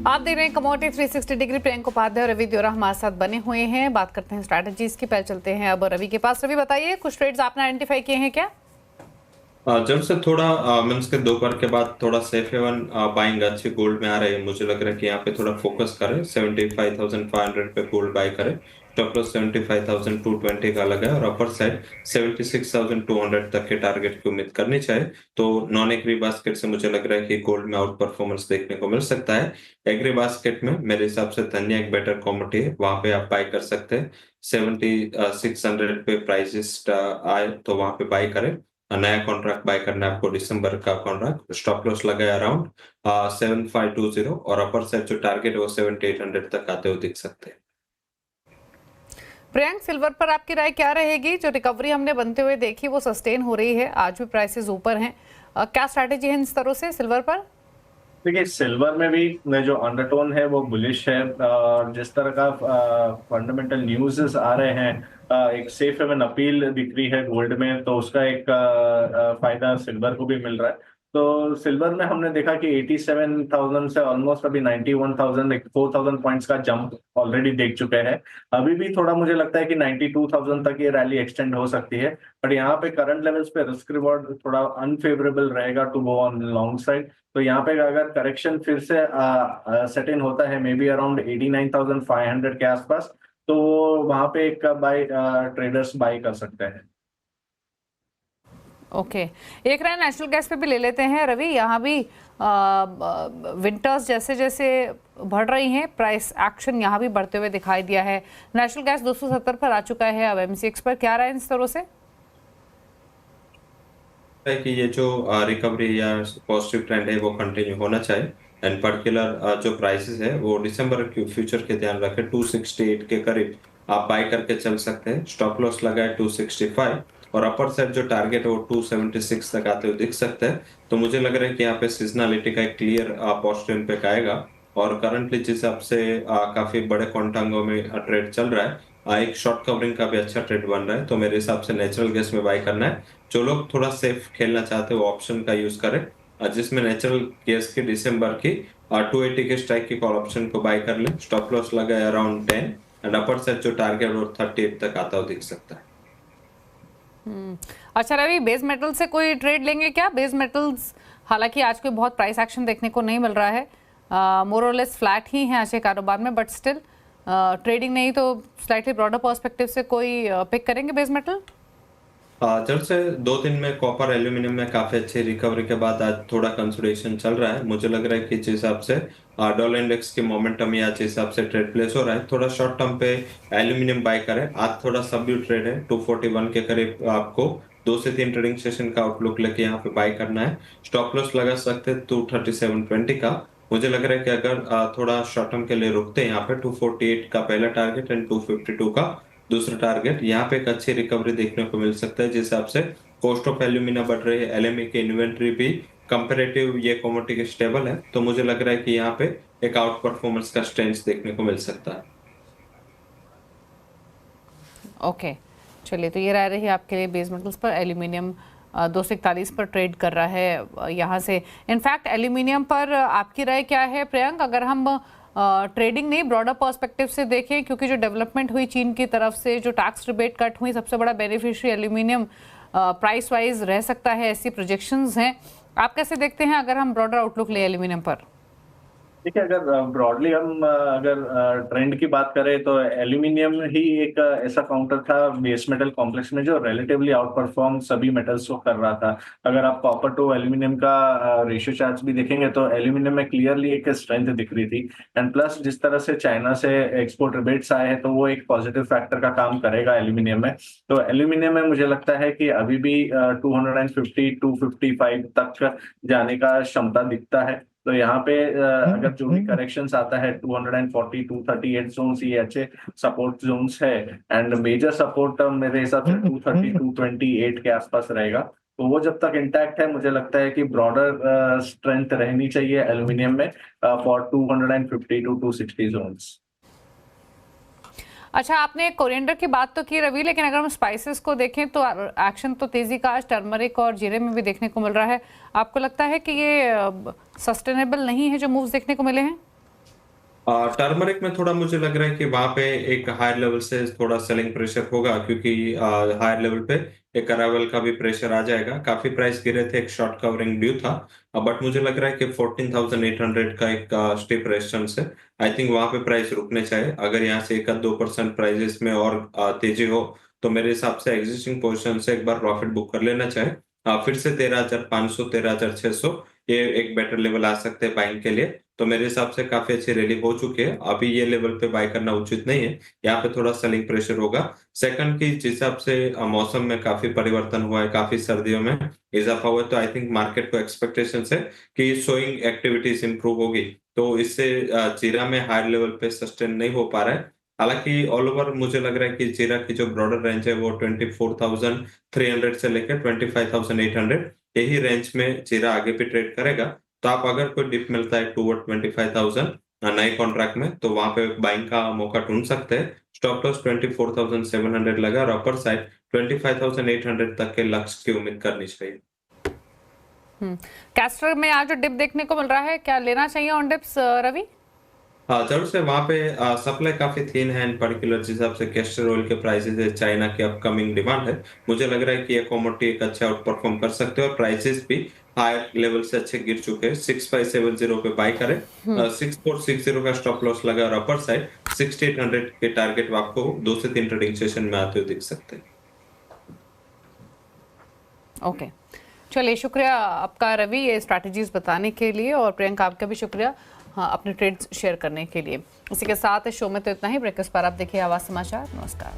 आप देख रहे हैं कमोडिटी 360 डिग्री। प्रियंका उपाध्याय और रवि देवरा हमारे साथ बने हुए हैं। बात करते हैं स्ट्रैटेजीज की। पहले चलते हैं अब रवि के पास। रवि बताइए, कुछ ट्रेड्स आपने आइडेंटिफाई किए हैं क्या? जब से थोड़ा मीन्स के दोपहर के बाद थोड़ा सेफ हेवन बाइंग अच्छी गोल्ड में आ रही है। मुझे लग रहा है कि यहाँ पे थोड़ा फोकस करें, 75,500 पे गोल्ड बाय करें। स्टॉप लॉस 75,220 का लगा है और अपर साइड 76,200 तक के टारगेट की उम्मीद करनी चाहिए। तो नॉन एग्री बास्केट से मुझे लग रहा है कि गोल्ड में आउट परफॉर्मेंस देखने को मिल सकता है। एग्री बास्केट में मेरे हिसाब से धनिया एक बेटर कॉमोडिटी है, वहां पे आप बाय कर सकते हैं। 7600 पे प्राइसेस आए तो वहां पे बाय करें। नया कॉन्ट्रैक्ट बाय करना है आपको, दिसंबर का कॉन्ट्रैक्ट। स्टॉप लॉस लगा है अराउंड 7520 और अपर साइड जो टारगेट है वो 7800 तक आते हुए दिख सकते हैं। प्रियंक, सिल्वर पर आपकी राय क्या रहेगी? जो रिकवरी हमने बनते हुए देखी वो सस्टेन हो रही है, आज भी प्राइसेस ऊपर हैं। क्या स्ट्रैटेजी है इन स्तरों से सिल्वर पर? देखिए, सिल्वर में भी जो अंडरटोन है वो बुलिश है। जिस तरह का फंडामेंटल न्यूज़ आ रहे हैं, एक सेफ हेवन अपील दिख रही है गोल्ड में, तो उसका एक फायदा सिल्वर को भी मिल रहा है। तो सिल्वर में हमने देखा कि 87,000 से ऑलमोस्ट अभी 91,000, 4,000 पॉइंट्स का जंप ऑलरेडी देख चुके हैं। अभी भी थोड़ा मुझे लगता है कि 92,000 तक ये रैली एक्सटेंड हो सकती है, बट यहाँ पे करंट लेवल्स पे रिस्क रिवॉर्ड थोड़ा अनफेवरेबल रहेगा to go on long side. तो यहाँ पे अगर करेक्शन फिर से सेट इन होता है मे बी अराउंड 89,500 के आसपास, तो वहां पे एक बाय ट्रेडर्स बाय कर सकते हैं। ओके, एक राय नेशनल गैस पे भी ले लेते हैं रवि। यहाँ भी विंटर्स जैसे जैसे बढ़ रही हैं, प्राइस एक्शन यहाँ भी बढ़ते हुए दिखाई दिया है। नेशनल गैस 270 पर आ चुका है, अब एमसीएक्स पर क्या राय इन स्तरों से? है कि ये जो रिकवरी या पॉजिटिव ट्रेंड है वो कंटिन्यू होना चाहिए। एंड पर्टिकुलर जो प्राइसेस है वो दिसंबर के फ्यूचर के ध्यान रखें, 268 के करीब आप बाय करके चल सकते हैं। स्टॉप लॉस लगा है 265 और अपर साइड जो टारगेट है वो 276 तक आते हुए दिख सकते हैं। तो मुझे लग रहा है कि यहाँ पे सीजनलिटी का एक क्लियर पॉजिटिव इम्पैक्ट आएगा। और करंटली जिस हिसाब से काफी बड़े क्वांटांगों में ट्रेड चल रहा है, एक शॉर्ट कवरिंग का भी अच्छा ट्रेड बन रहा है। तो मेरे हिसाब से नेचुरल गैस में बाय करना है। जो लोग थोड़ा सेफ खेलना चाहते हैं वो ऑप्शन का यूज करें, जिसमें नेचुरल गैस की दिसंबर की 280 के स्ट्राइक की कॉल ऑप्शन को बाय कर लें। स्टॉप लॉस लगा है अराउंड 10 एंड अपर साइड जो टारगेट वो 38 तक आता हुआ दिख सकता है। अच्छा रवि, बेस मेटल से कोई ट्रेड लेंगे क्या? बेस मेटल्स हालांकि आज कोई बहुत प्राइस एक्शन देखने को नहीं मिल रहा है, मोर और लेस फ्लैट ही है आज के कारोबार में, बट स्टिल ट्रेडिंग नहीं तो स्लाइटली ब्रॉडर पर्सपेक्टिव से कोई पिक करेंगे बेस मेटल? जब से 2 दिन में कॉपर एल्यूमिनियम में काफी अच्छी रिकवरी के बाद आज थोड़ा कंसोलिडेशन चल रहा है। मुझे लग रहा है कि जिस हिसाब से डॉलर इंडेक्स की मोमेंटम या जिस हिसाब से ट्रेड प्लेस हो रहा है, थोड़ा शॉर्ट टर्म पे एल्यूमिनियम बाय करें। आज थोड़ा सबड्यू ट्रेड है, 241 के करीब आपको 2 से 3 ट्रेडिंग सेशन का आउटलुक लेके यहाँ पे बाय करना है। स्टॉप लॉस लगा सकते हैं 237.20 का। मुझे लग रहा है कि अगर थोड़ा शॉर्ट टर्म के लिए रुकते हैं यहाँ पे 248 का पहला टारगेट एंड 252 का दूसरा टारगेट, यहाँ पे एक अच्छी रिकवरी देखने को मिल सकता है। जिस हिसाब से कॉस्ट ऑफ एल्यूमिना बढ़ रही है, एलएमई की इन्वेंट्री भी कंपेरेटिव ये कमोडिटी के स्टेबल है, तो मुझे लग रहा है कि यहाँ पे एक आउट परफॉर्मेंस का स्ट्रेंथ देखने को मिल सकता है। ओके, चलिए, तो ये राय रही आपके लिए बेस मेटल्स पर। एल्यूमिनियम 241 पर ट्रेड कर रहा है यहाँ से। इनफैक्ट एल्यूमिनियम पर आपकी राय क्या है प्रियंक? अगर हम ट्रेडिंग नहीं ब्रॉडर पर्सपेक्टिव से देखें, क्योंकि जो डेवलपमेंट हुई चीन की तरफ से, जो टैक्स रिबेट कट हुई, सबसे बड़ा बेनिफिशियरी एल्यूमिनियम प्राइस वाइज रह सकता है, ऐसी प्रोजेक्शंस हैं। आप कैसे देखते हैं अगर हम ब्रॉडर आउटलुक ले एल्यूमिनियम पर? देखिए, अगर ब्रॉडली हम अगर ट्रेंड की बात करें तो एल्यूमिनियम ही एक ऐसा काउंटर था बेस मेटल कॉम्प्लेक्स में जो रिलेटिवली आउट परफॉर्म सभी मेटल्स को कर रहा था। अगर आप कॉपर टू एल्यूमिनियम का रेशियो चार्ट्स भी देखेंगे तो एल्यूमिनियम में क्लियरली एक स्ट्रेंथ दिख रही थी। एंड प्लस जिस तरह से चाइना से एक्सपोर्ट रिबेट्स आए हैं तो वो एक पॉजिटिव फैक्टर का काम करेगा एल्यूमिनियम में। तो एल्यूमिनियम में मुझे लगता है कि अभी भी 250 255 तक जाने का क्षमता दिखता है। तो यहाँ पे अगर जो भी करेक्शंस आता है 240 238 जोन्स ये अच्छे सपोर्ट जोन्स है। एंड मेजर सपोर्ट मेरे हिसाब से 230 228 के आसपास रहेगा। तो वो जब तक इंटैक्ट है मुझे लगता है कि ब्रॉडर स्ट्रेंथ रहनी चाहिए एल्यूमिनियम में फॉर 250 टू 260 जोन्स। अच्छा, आपने कोरिएंडर की बात तो की रवि, लेकिन अगर हम स्पाइसेस को देखें तो एक्शन तो तेजी का आज टर्मरिक और जीरे में भी देखने को मिल रहा है। आपको लगता है कि ये सस्टेनेबल नहीं है जो मूव्स देखने को मिले हैं? टर्मरिक में थोड़ा मुझे लग रहा है कि वहां पे एक हायर लेवल से थोड़ा सेलिंग प्रेशर होगा, क्योंकि हायर लेवल पे एक अराइवल का भी प्रेशर आ जाएगा। काफी प्राइस गिरे थे, एक शॉर्ट कवरिंग ड्यू था, बट मुझे लग रहा है कि 14,800 का एक स्टेप रेजिस्टेंस है। आई थिंक वहां पे प्राइस रुकने चाहिए। अगर यहाँ से 1-2% प्राइसेस में और तेजी हो तो मेरे हिसाब से एग्जिस्टिंग पोजीशन से एक बार प्रॉफिट बुक कर लेना चाहिए। फिर से 13,500 13,600 ये एक बेटर लेवल आ सकते हैं बाइंग के लिए। तो मेरे हिसाब से काफी अच्छी रैली हो चुकी है, अभी ये लेवल पे बाय करना उचित नहीं है। यहाँ पे थोड़ा सेलिंग प्रेशर होगा। सेकंड की जिस हिसाब से मौसम में काफी परिवर्तन हुआ है, काफी सर्दियों में इजाफा हुआ है, तो आई थिंक मार्केट को एक्सपेक्टेशन है कि सोइंग एक्टिविटीज इंप्रूव होगी, तो इससे जीरा में हायर लेवल पे सस्टेन नहीं हो पा रहा है। हालांकि ऑल ओवर मुझे लग रहा है कि जीरा की जो ब्रॉडर रेंज है वो 24,300 से लेकर 25,800 यही रेंज में जीरा आगे भी ट्रेड करेगा। तो आप अगर कोई डिप मिलता है टूवर्ड 25,000 नए कॉन्ट्रैक्ट में, तो वहां पे बाइंग का मौका ढूंढ सकते हैं। स्टॉप लॉस 24,700 लगा और अपर साइड 25,800 तक के लक्ष्य की उम्मीद करनी चाहिए। कैस्टर में आज जो डिप देखने को मिल रहा है, क्या लेना चाहिए ऑन डिप्स रवि? हाँ जरूर से, वहां पे सप्लाई काफी थिन है, एंड पर्टिकुलर जिस हिसाब से कैस्टर ऑयल के प्राइसेस है, चाइना की अपकमिंग डिमांड है, मुझे लग रहा है कि ये कमोडिटी एक अच्छा आउट परफॉर्म कर सकते हैं और प्राइसेस भी हायर लेवल से अच्छे गिर चुके हैं। 6570 पे बाय करें, 6460 का स्टॉप लॉस लगा और अपर साइड 6800 के टारगेट आपको 2 से 3 ट्रेडिंग सेशन में आते हुए दिख सकते हैं। ओके, चलिए शुक्रिया आपका रवि ये स्ट्रैटेजीज बताने के लिए, और प्रियंका आपका भी शुक्रिया अपने ट्रेड्स शेयर करने के लिए। इसी के साथ शो में तो इतना ही। ब्रेकफास्ट पर आप देखिए आवाज समाचार। नमस्कार।